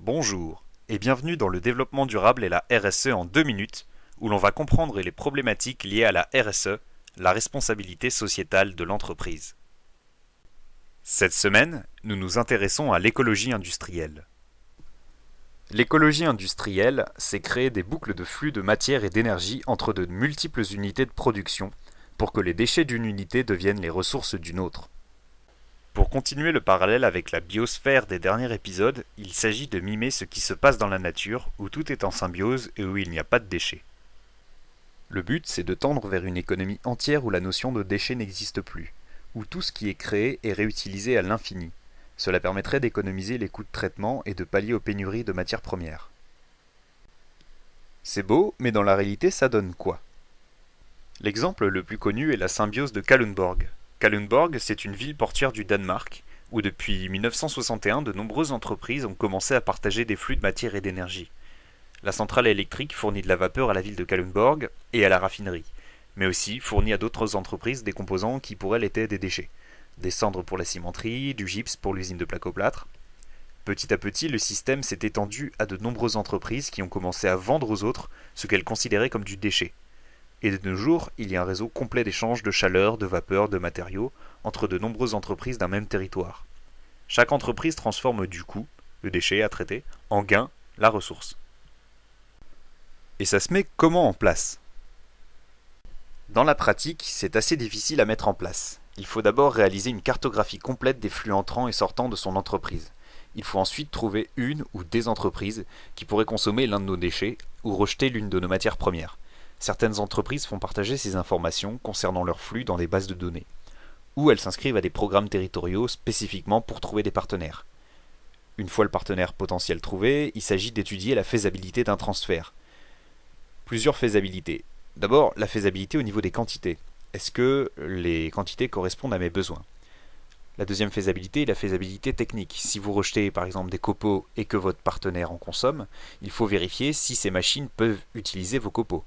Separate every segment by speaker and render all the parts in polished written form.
Speaker 1: Bonjour et bienvenue dans le développement durable et la RSE en 2 minutes, où l'on va comprendre les problématiques liées à la RSE, la responsabilité sociétale de l'entreprise. Cette semaine, nous nous intéressons à l'écologie industrielle. L'écologie industrielle, c'est créer des boucles de flux de matière et d'énergie entre de multiples unités de production pour que les déchets d'une unité deviennent les ressources d'une autre. Pour continuer le parallèle avec la biosphère des derniers épisodes, il s'agit de mimer ce qui se passe dans la nature, où tout est en symbiose et où il n'y a pas de déchets. Le but, c'est de tendre vers une économie entière où la notion de déchets n'existe plus, où tout ce qui est créé est réutilisé à l'infini. Cela permettrait d'économiser les coûts de traitement et de pallier aux pénuries de matières premières. C'est beau, mais dans la réalité, ça donne quoi? L'exemple le plus connu est la symbiose de Kalundborg. Kalundborg, c'est une ville portuaire du Danemark, où depuis 1961, de nombreuses entreprises ont commencé à partager des flux de matière et d'énergie. La centrale électrique fournit de la vapeur à la ville de Kalundborg et à la raffinerie, mais aussi fournit à d'autres entreprises des composants qui pour elles étaient des déchets. Des cendres pour la cimenterie, du gypse pour l'usine de plaque-au-plâtre. Petit à petit, le système s'est étendu à de nombreuses entreprises qui ont commencé à vendre aux autres ce qu'elles considéraient comme du déchet. Et de nos jours, il y a un réseau complet d'échanges de chaleur, de vapeur, de matériaux entre de nombreuses entreprises d'un même territoire. Chaque entreprise transforme du coup, le déchet à traiter, en gain, la ressource. Et ça se met comment en place? Dans la pratique, c'est assez difficile à mettre en place. Il faut d'abord réaliser une cartographie complète des flux entrants et sortants de son entreprise. Il faut ensuite trouver une ou des entreprises qui pourraient consommer l'un de nos déchets ou rejeter l'une de nos matières premières. Certaines entreprises font partager ces informations concernant leurs flux dans des bases de données, ou elles s'inscrivent à des programmes territoriaux spécifiquement pour trouver des partenaires. Une fois le partenaire potentiel trouvé, il s'agit d'étudier la faisabilité d'un transfert. Plusieurs faisabilités. D'abord, la faisabilité au niveau des quantités. Est-ce que les quantités correspondent à mes besoins? La deuxième faisabilité est la faisabilité technique. Si vous rejetez par exemple des copeaux et que votre partenaire en consomme, il faut vérifier si ces machines peuvent utiliser vos copeaux.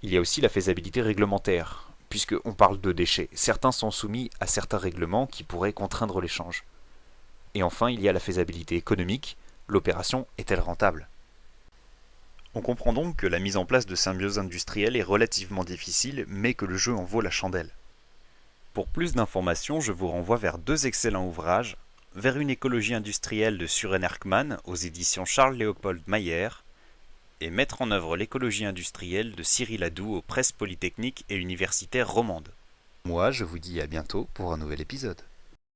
Speaker 1: Il y a aussi la faisabilité réglementaire, puisqu'on parle de déchets. Certains sont soumis à certains règlements qui pourraient contraindre l'échange. Et enfin, il y a la faisabilité économique. L'opération est-elle rentable? On comprend donc que la mise en place de symbiose industrielle est relativement difficile, mais que le jeu en vaut la chandelle. Pour plus d'informations, je vous renvoie vers 2 excellents ouvrages, vers une écologie industrielle de Søren Erkman aux éditions Charles Léopold Mayer, et Mettre en œuvre l'écologie industrielle de Cyril Adoux aux presses polytechniques et universitaires romandes. Moi, je vous dis à bientôt pour un nouvel épisode.